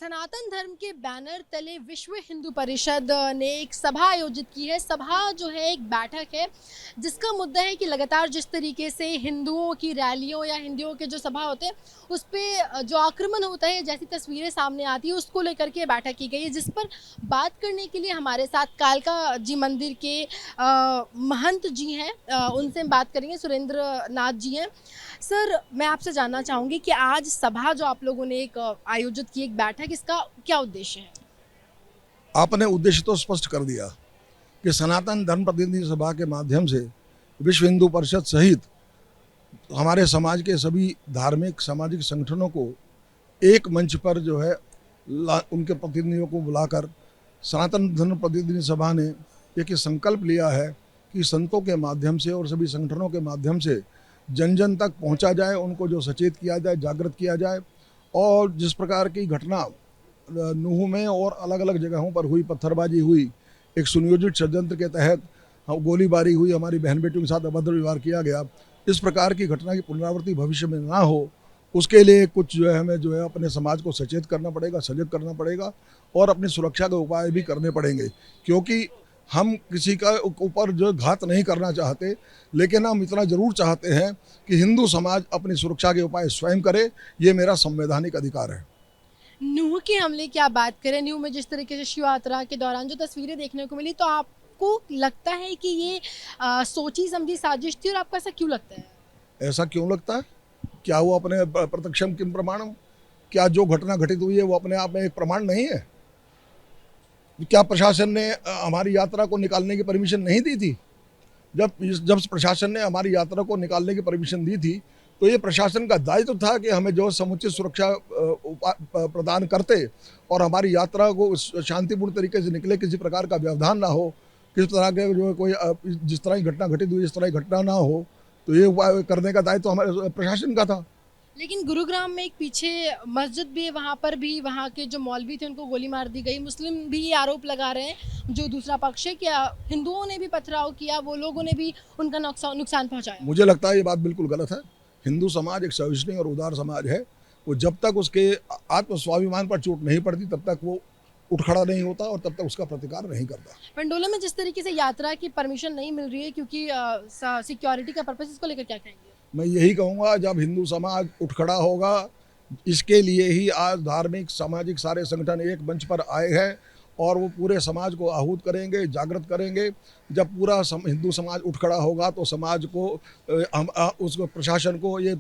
सनातन धर्म के बैनर तले विश्व हिंदू परिषद ने एक सभा आयोजित की है। सभा जो है एक बैठक है जिसका मुद्दा है कि लगातार जिस तरीके से हिंदुओं की रैलियों या हिंदुओं के जो सभा होते हैं उस पर जो आक्रमण होता है, जैसी तस्वीरें सामने आती है उसको लेकर के बैठक की गई है, जिस पर बात करने के लिए हमारे साथ कालका जी मंदिर के महंत जी हैं। उनसे हम बात करेंगे। सुरेंद्र नाथ जी हैं। सर, मैं आपसे जानना चाहूँगी कि आज सभा जो आप लोगों ने एक आयोजित की, एक बैठक, इसका क्या उद्देश्य है? आपने उद्देश्य तो स्पष्ट कर दिया कि सनातन धर्म प्रतिनिधि सभा के माध्यम से विश्व हिंदू परिषद सहित हमारे समाज के सभी धार्मिक सामाजिक संगठनों को एक मंच पर जो है उनके प्रतिनिधियों को बुलाकर सनातन धर्म प्रतिनिधि सभा ने एक संकल्प लिया है कि संतों के माध्यम से और सभी संगठनों के माध्यम से जन जन तक पहुंचा जाए, उनको जो सचेत किया जाए, जागृत किया जाए। और जिस प्रकार की घटना नूह में और अलग अलग जगहों पर हुई, पत्थरबाजी हुई, एक सुनियोजित षड्यंत्र के तहत गोलीबारी हुई, हमारी बहन बेटियों के साथ अभद्र व्यवहार किया गया, इस प्रकार की घटना की पुनरावृत्ति भविष्य में ना हो, उसके लिए कुछ जो है हमें जो है अपने समाज को सचेत करना पड़ेगा, सजग करना पड़ेगा और अपनी सुरक्षा के उपाय भी करने पड़ेंगे। क्योंकि हम किसी का ऊपर जो घात नहीं करना चाहते, लेकिन हम इतना जरूर चाहते हैं कि हिंदू समाज अपनी सुरक्षा के उपाय स्वयं करे। ये मेरा संवैधानिक अधिकार है। नूह के हमले की आप बात करें, नूह में जिस तरीके से शिव यात्रा के दौरान जो तस्वीरें देखने को मिली, तो आपको लगता है कि ये सोची समझी साजिश थी? और आपको ऐसा क्यों लगता है? ऐसा क्यों लगता है? क्या वो अपने प्रत्यक्षम किम प्रमाणम? क्या जो घटना घटित हुई है वो अपने आप में एक प्रमाण नहीं है? क्या प्रशासन ने हमारी यात्रा को निकालने की परमिशन नहीं दी थी? जब प्रशासन ने हमारी यात्रा को निकालने की परमिशन दी थी तो ये प्रशासन का दायित्व था कि हमें जो समुचित सुरक्षा प्रदान करते और हमारी यात्रा को शांतिपूर्ण तरीके से निकले, किसी प्रकार का व्यवधान ना हो, किस तरह के जो कोई जिस तरह की घटना घटित हुई इस तरह की घटना ना हो, तो ये उपाय करने का दायित्व हमारे प्रशासन का था। लेकिन गुरुग्राम में एक पीछे मस्जिद भी है, वहाँ पर भी वहाँ के जो मौलवी थे उनको गोली मार दी गई। मुस्लिम भी ये आरोप लगा रहे हैं, जो दूसरा पक्ष है, कि हिंदुओं ने भी पथराव किया, वो लोगों ने भी उनका नुकसान पहुँचाया। मुझे लगता है ये बात बिल्कुल गलत है। हिंदू समाज एक सहिष्णु और उदार समाज है। वो जब तक उसके आत्मस्वाभिमान पर चोट नहीं पड़ती तब तक वो उठ खड़ा नहीं होता और तब तक उसका प्रतिकार नहीं करता। पंडोला में जिस तरीके से यात्रा की परमिशन नहीं मिल रही है क्योंकि सिक्योरिटी का पर्पस, इसको लेकर क्या कहेंगे? मैं यही कहूँगा, जब हिंदू समाज उठ खड़ा होगा, इसके लिए ही आज धार्मिक सामाजिक सारे संगठन एक मंच पर आए हैं और वो पूरे समाज को आहूत करेंगे, जागृत करेंगे। जब पूरा हिंदू समाज उठ खड़ा होगा तो समाज को उसको प्रशासन को ये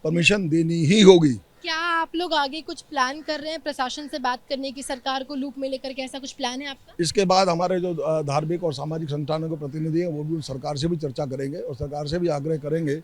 परमिशन देनी ही होगी। क्या आप लोग आगे कुछ प्लान कर रहे हैं प्रशासन से बात करने की, सरकार को लूप में लेकर के? ऐसा कुछ प्लान है आपका? इसके बाद हमारे जो धार्मिक और सामाजिक संगठनों के प्रतिनिधि हैं वो भी सरकार से भी चर्चा करेंगे और सरकार से भी आग्रह करेंगे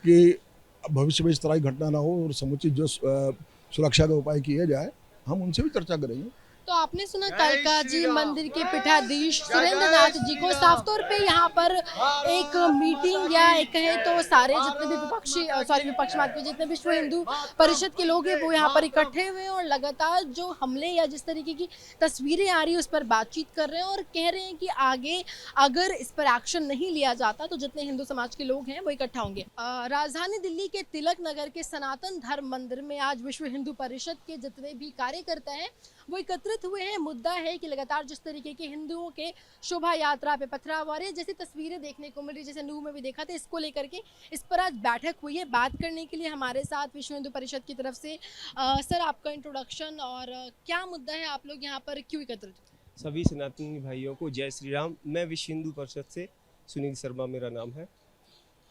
कि भविष्य में इस तरह की घटना ना हो और समुचित जो सुरक्षा के उपाय किए जाए, हम उनसे भी चर्चा करेंगे। तो आपने सुना कालका जी मंदिर के पीठाधीश सुरेंद्र नाथ जी को। साफ तौर पे यहाँ पर एक मीटिंग या एक कहे तो सारे जितने भी विपक्षी मात्र जितने विश्व हिंदू परिषद के लोग हैं वो यहाँ पर इकट्ठे हुए हैं और लगातार जो हमले या जिस तरीके की तस्वीरें आ रही है उस पर बातचीत कर रहे हैं और कह रहे हैं कि आगे अगर इस पर एक्शन नहीं लिया जाता तो जितने हिंदू समाज के लोग हैं वो इकट्ठा होंगे। राजधानी दिल्ली के तिलक नगर के सनातन धर्म मंदिर में आज विश्व हिंदू परिषद के जितने भी कार्यकर्ता हैं वो एकत्रित हुए हैं। मुद्दा है कि लगातार जिस तरीके के हिंदुओं के शोभा यात्रा पे पथराव हो रहे हैं, जैसी तस्वीरें देखने को मिल रही, जैसे नूह में भी देखा था, इसको लेकर के इस पर आज बैठक हुई है। बात करने के लिए हमारे साथ विश्व हिंदू परिषद की तरफ से सर, आपका इंट्रोडक्शन और क्या मुद्दा है, आप लोग यहाँ पर क्यों एकत्रित हुए? सभी सनातनी भाइयों को जय श्री राम। मैं विश्व हिंदू परिषद से सुनील शर्मा मेरा नाम है।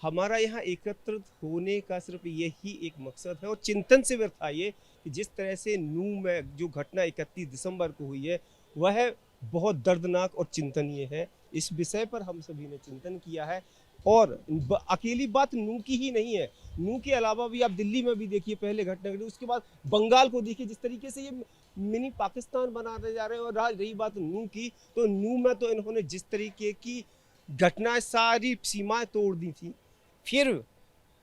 हमारा यहाँ एकत्रित होने का सिर्फ यही एक मकसद है और चिंतन से व्यर्थ ये कि जिस तरह से नूह में जो घटना 31 दिसंबर को हुई है वह बहुत दर्दनाक और चिंतनीय है। इस विषय पर हम सभी ने चिंतन किया है और अकेली बात नूह की ही नहीं है, नूह के अलावा भी आप दिल्ली में भी देखिए पहले घटना घटी, उसके बाद बंगाल को देखिए, जिस तरीके से ये मिनी पाकिस्तान बनाते जा रहे हैं। और रही बात नूह की, तो नूह में तो इन्होंने जिस तरीके की घटनाएं सारी सीमाएं तोड़ दी थी। फिर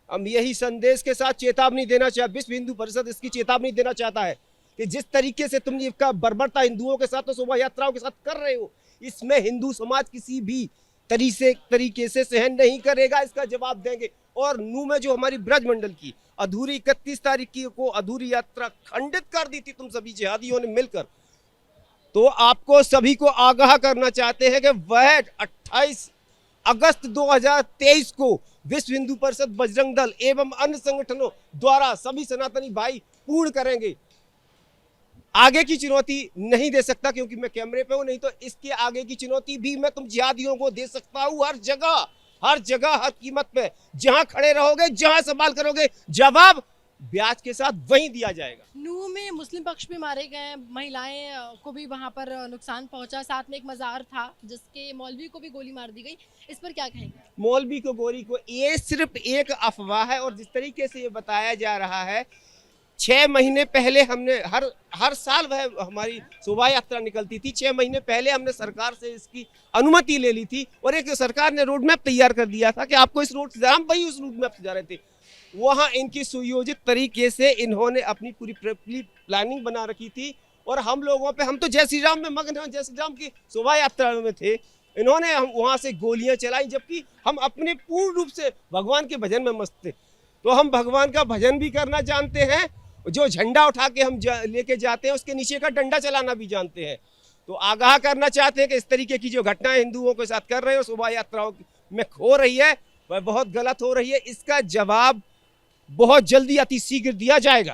हम यही संदेश के साथ चेतावनी देना चाहते, विश्व हिंदू परिषद इसकी चेतावनी देना चाहता है कि जिस तरीके से तुम इसका बर्बरता हिंदुओं के साथ तो शोभा यात्राओं के साथ कर रहे हो, इसमें हिंदू समाज किसी भी तरीके से सहन नहीं करेगा, इसका जवाब देंगे। और नू में जो हमारी ब्रज मंडल की अधूरी 31 तारीख की को अधूरी यात्रा खंडित कर दी थी तुम सभी जिहादियों ने मिलकर, तो आपको सभी को आगाह करना चाहते हैं कि वह 28 अगस्त 2023 को विश्व हिंदू परिषद, बजरंग दल एवं अन्य संगठनों द्वारा सभी सनातनी भाई पूर्ण करेंगे। आगे की चुनौती नहीं दे सकता क्योंकि मैं कैमरे पे हूं, नहीं तो इसके आगे की चुनौती भी मैं तुम जिहादियों को दे सकता हूं। हर जगह हर कीमत पे जहां खड़े रहोगे, जहां सवाल करोगे, जवाब ब्याज के साथ वहीं दिया जाएगा। नूह में मुस्लिम पक्ष भी मारे गए, महिलाएं को भी वहां पर नुकसान पहुंचा, साथ में एक मजार था जिसके मौलवी को भी गोली मार दी गई, इस पर क्या कहेंगे? मौलवी को गोली को, ये सिर्फ एक अफवाह है और जिस तरीके से ये बताया जा रहा है, 6 महीने पहले हमने हर साल वह हमारी शोभा यात्रा निकलती थी। 6 महीने पहले हमने सरकार से इसकी अनुमति ले ली थी और एक सरकार ने रोड मैप तैयार कर दिया था कि आपको इस रोड से, हम वही उस रोड मैप से जा रहे थे। वहाँ इनकी सुयोजित तरीके से इन्होंने अपनी पूरी प्लानिंग बना रखी थी और हम लोगों पे, हम तो जय श्री राम में मग्न हैं, जय श्री राम की शोभा यात्रा में थे, इन्होंने हम वहाँ से गोलियां चलाई, जबकि हम अपने पूर्ण रूप से भगवान के भजन में मस्त थे। तो हम भगवान का भजन भी करना जानते हैं, जो झंडा उठा के हम लेके जाते हैं उसके नीचे का डंडा चलाना भी जानते हैं। तो आगाह करना चाहते हैं कि इस तरीके की जो घटनाएं हिंदुओं के साथ कर रहे हो, शोभा यात्राओं में हो रही है, वह बहुत गलत हो रही है। इसका जवाब बहुत जल्दी अति शीघ्र दिया जाएगा।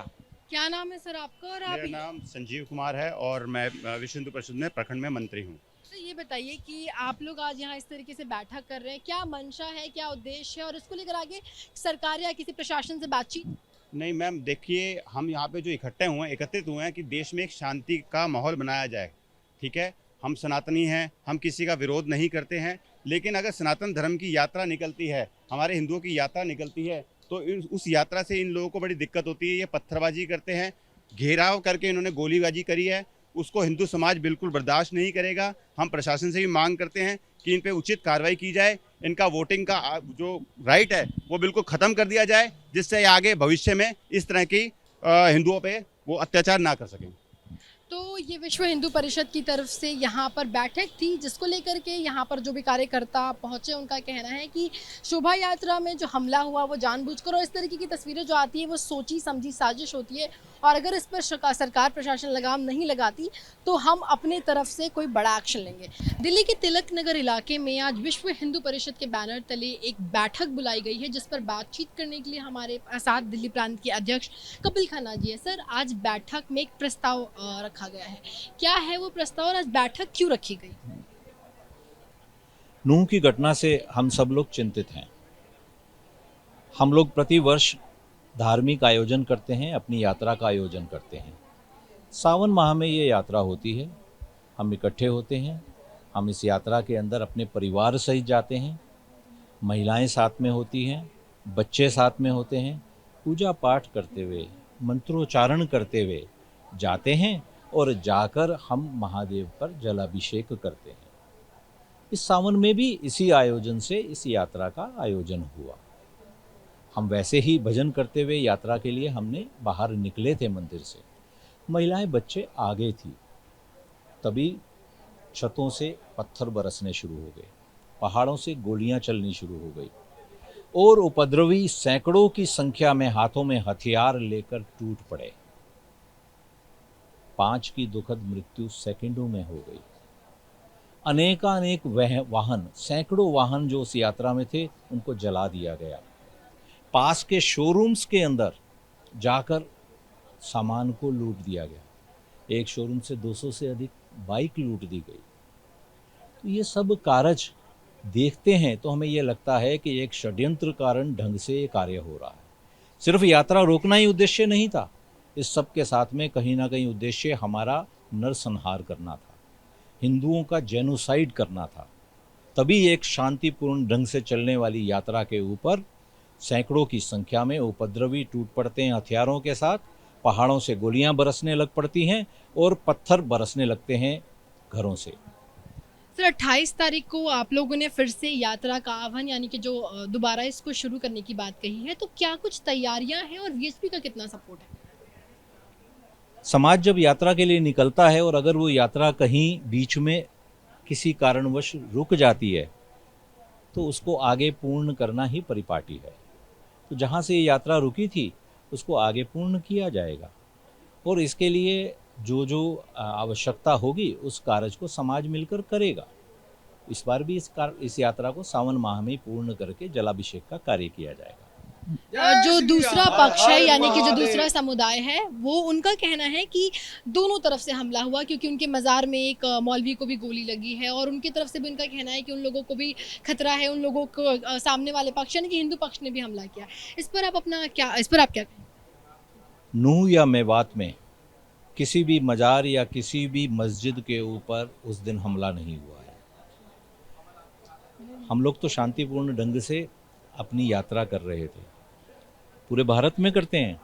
क्या नाम है सर आपका? और आप? मेरा नाम संजीव कुमार है और मैं विश्व हिंदू परिषद में प्रखंड में मंत्री हूँ। तो ये बताइए कि आप लोग आज यहाँ इस तरीके से बैठक कर रहे हैं, क्या मंशा है, क्या उद्देश्य है और इसको लेकर आगे सरकार या किसी प्रशासन से बातचीत? नहीं मैम, देखिए हम यहाँ पे जो एकत्रित हुए हैं कि देश में एक शांति का माहौल बनाया जाए। ठीक है, हम सनातनी हैं, हम किसी का विरोध नहीं करते हैं, लेकिन अगर सनातन धर्म की यात्रा निकलती है, हमारे हिंदुओं की यात्रा निकलती है, तो उस यात्रा से इन लोगों को बड़ी दिक्कत होती है। ये पत्थरबाजी करते हैं, घेराव करके इन्होंने गोलीबाजी करी है, उसको हिंदू समाज बिल्कुल बर्दाश्त नहीं करेगा। हम प्रशासन से भी मांग करते हैं कि इन पे उचित कार्रवाई की जाए, इनका वोटिंग का जो राइट है वो बिल्कुल ख़त्म कर दिया जाए, जिससे आगे भविष्य में इस तरह की हिंदुओं पे वो अत्याचार ना कर सकें। तो ये विश्व हिंदू परिषद की तरफ से यहाँ पर बैठक थी जिसको लेकर के यहाँ पर जो भी कार्यकर्ता पहुँचे उनका कहना है कि शोभा यात्रा में जो हमला हुआ वो जानबूझकर, और इस तरीके की तस्वीरें जो आती है वो सोची समझी साजिश होती है और अगर इस पर सरकार प्रशासन लगाम नहीं लगाती तो हम अपने तरफ से कोई बड़ा एक्शन लेंगे। दिल्ली के तिलक नगर इलाके में आज विश्व हिंदू परिषद के बैनर तले एक बैठक बुलाई गई है जिस पर बातचीत करने के लिए हमारे साथ दिल्ली प्रांत के अध्यक्ष कपिल खन्ना जी है। सर, आज बैठक में एक प्रस्ताव रखा गया है, क्या है वो प्रस्ताव और आज बैठक क्यों रखी गई? नूह की घटना से हम सब लोग चिंतित हैं। हम लोग प्रतिवर्ष धार्मिक आयोजन करते हैं, अपनी यात्रा का आयोजन करते हैं। सावन माह में ये यात्रा होती है, हम इकट्ठे होते हैं, हम इस यात्रा के अंदर अपने परिवार सहित जाते हैं, महिलाएं साथ में होती हैं, बच्चे साथ में होते हैं, पूजा पाठ करते हुए, मंत्रोच्चारण करते हुए जाते हैं और जाकर हम महादेव पर जलाभिषेक करते हैं। इस सावन में भी इसी आयोजन से इस यात्रा का आयोजन हुआ। हम वैसे ही भजन करते हुए यात्रा के लिए हमने बाहर निकले थे मंदिर से। महिलाएं बच्चे आगे थी, तभी छतों से पत्थर बरसने शुरू हो गए, पहाड़ों से गोलियां चलनी शुरू हो गई और उपद्रवी सैकड़ों की संख्या में हाथों में हथियार लेकर टूट पड़े। 5 की दुखद मृत्यु सेकंडों में हो गई। अनेकानेक वाहन, सैकड़ों वाहन जो उस यात्रा में थे उनको जला दिया गया। पास के शोरूम्स के अंदर जाकर सामान को लूट दिया गया। एक शोरूम से 200 से अधिक बाइक लूट दी गई। तो ये सब कारज देखते हैं तो हमें ये लगता है कि एक षड्यंत्र कारण ढंग से ये कार्य हो रहा है। सिर्फ यात्रा रोकना ही उद्देश्य नहीं था, इस सब के साथ में कहीं ना कहीं उद्देश्य हमारा नरसंहार करना था, हिंदुओं का जेनोसाइड करना था। तभी एक शांतिपूर्ण ढंग से चलने वाली यात्रा के ऊपर सैकड़ों की संख्या में उपद्रवी टूट पड़ते हैं हथियारों के साथ, पहाड़ों से गोलियां बरसने लग पड़ती हैं और पत्थर बरसने लगते हैं घरों से। सर, 28 तारीख को आप लोगों ने फिर से यात्रा का आह्वान यानी कि जो दोबारा इसको शुरू करने की बात कही है, तो क्या कुछ तैयारियां हैं और वीएसपी का कितना सपोर्ट है? समाज जब यात्रा के लिए निकलता है और अगर वो यात्रा कहीं बीच में किसी कारणवश रुक जाती है तो उसको आगे पूर्ण करना ही परिपाटी है। तो जहाँ से ये यात्रा रुकी थी उसको आगे पूर्ण किया जाएगा और इसके लिए जो जो आवश्यकता होगी उस कार्य को समाज मिलकर करेगा। इस बार भी इस यात्रा को सावन माह में पूर्ण करके जलाभिषेक का कार्य किया जाएगा। जो दूसरा पक्ष है यानी कि जो दूसरा समुदाय है वो उनका कहना है कि दोनों तरफ से हमला हुआ, क्योंकि उनके मज़ार में एक मौलवी को भी गोली लगी है और उनकी तरफ से भी उनका कहना है कि उन लोगों को भी खतरा है, उन लोगों को सामने वाले पक्ष यानी कि हिंदू पक्ष ने भी हमला किया। इस पर आप क्या कहें? नूह या मेवात में किसी भी मज़ार या किसी भी मस्जिद के ऊपर उस दिन हमला नहीं हुआ है। हम लोग तो शांतिपूर्ण ढंग से अपनी यात्रा कर रहे थे, पूरे भारत में करते हैं।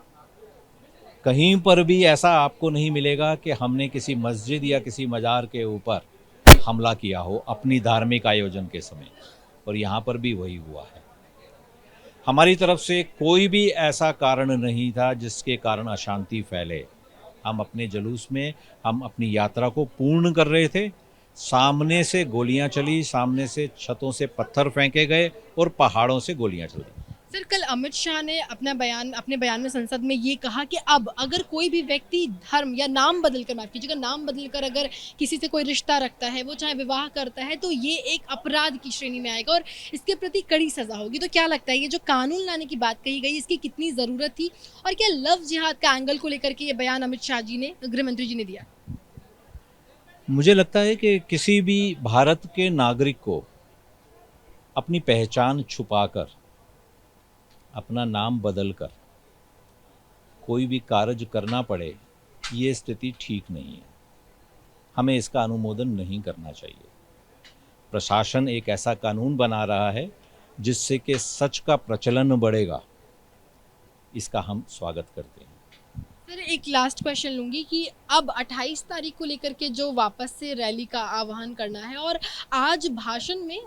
कहीं पर भी ऐसा आपको नहीं मिलेगा कि हमने किसी मस्जिद या किसी मज़ार के ऊपर हमला किया हो अपनी धार्मिक आयोजन के समय, और यहाँ पर भी वही हुआ है। हमारी तरफ से कोई भी ऐसा कारण नहीं था जिसके कारण अशांति फैले। हम अपने जुलूस में हम अपनी यात्रा को पूर्ण कर रहे थे। सामने से गोलियां चली, सामने से छतों से पत्थर फेंके गए और पहाड़ों से गोलियां चली। सर, कल अमित शाह ने अपने बयान में संसद में ये कहा कि अब अगर कोई भी व्यक्ति धर्म या नाम बदलकर, माफ कीजिएगा, नाम बदलकर अगर किसी से कोई रिश्ता रखता है, वो चाहे विवाह करता है, तो ये एक अपराध की श्रेणी में आएगा और इसके प्रति कड़ी सजा होगी। तो क्या लगता है ये जो कानून लाने की बात कही गई, इसकी कितनी ज़रूरत थी और क्या लव जिहाद का एंगल को लेकर के ये बयान अमित शाह जी ने, गृह मंत्री जी ने दिया? मुझे लगता है कि किसी भी भारत के नागरिक को अपनी पहचान छुपाकर, अपना नाम बदलकर कोई भी कार्य करना पड़े, ये स्थिति ठीक नहीं है। हमें इसका अनुमोदन नहीं करना चाहिए। प्रशासन एक ऐसा कानून बना रहा है जिससे कि सच का प्रचलन बढ़ेगा, इसका हम स्वागत करते हैं। सर, एक लास्ट क्वेश्चन लूँगी कि अब 28 तारीख को लेकर के जो वापस से रैली का आह्वान करना है, और आज भाषण में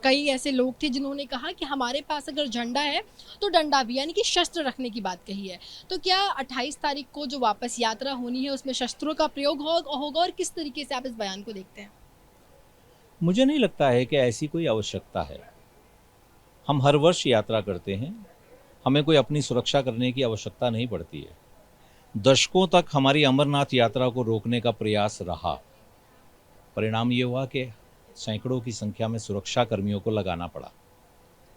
कई ऐसे लोग थे जिन्होंने कहा कि हमारे पास अगर झंडा है तो डंडा भी, यानी कि शस्त्र रखने की बात कही है। तो क्या 28 तारीख को जो वापस यात्रा होनी है उसमें शस्त्रों का प्रयोग होगा और किस तरीके से आप इस बयान को देखते हैं? मुझे नहीं लगता है कि ऐसी कोई आवश्यकता है। हम हर वर्ष यात्रा करते हैं, हमें कोई अपनी सुरक्षा करने की आवश्यकता नहीं पड़ती है। दशकों तक हमारी अमरनाथ यात्रा को रोकने का प्रयास रहा। परिणाम ये हुआ कि सैकड़ों की संख्या में सुरक्षा कर्मियों को लगाना पड़ा,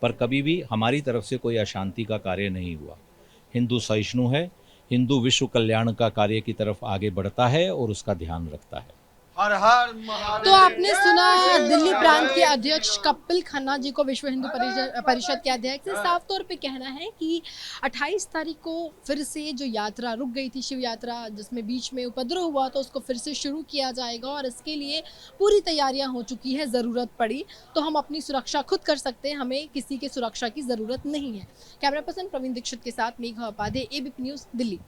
पर कभी भी हमारी तरफ से कोई अशांति का कार्य नहीं हुआ। हिंदू सहिष्णु है, हिंदू विश्व कल्याण का कार्य की तरफ आगे बढ़ता है और उसका ध्यान रखता है। हर हर महादेव। तो आपने सुना दिल्ली प्रांत के अध्यक्ष कपिल खन्ना जी को, विश्व हिंदू परिषद के अध्यक्ष, साफ तौर पे कहना है कि 28 तारीख को फिर से जो यात्रा रुक गई थी, शिव यात्रा, जिसमें बीच में उपद्रव हुआ, तो उसको फिर से शुरू किया जाएगा और इसके लिए पूरी तैयारियां हो चुकी है। ज़रूरत पड़ी तो हम अपनी सुरक्षा खुद कर सकते हैं, हमें किसी की सुरक्षा की ज़रूरत नहीं है। कैमरा पर्सन प्रवीण दीक्षित के साथ मेघा उपाध्याय, एबीपी न्यूज़, दिल्ली।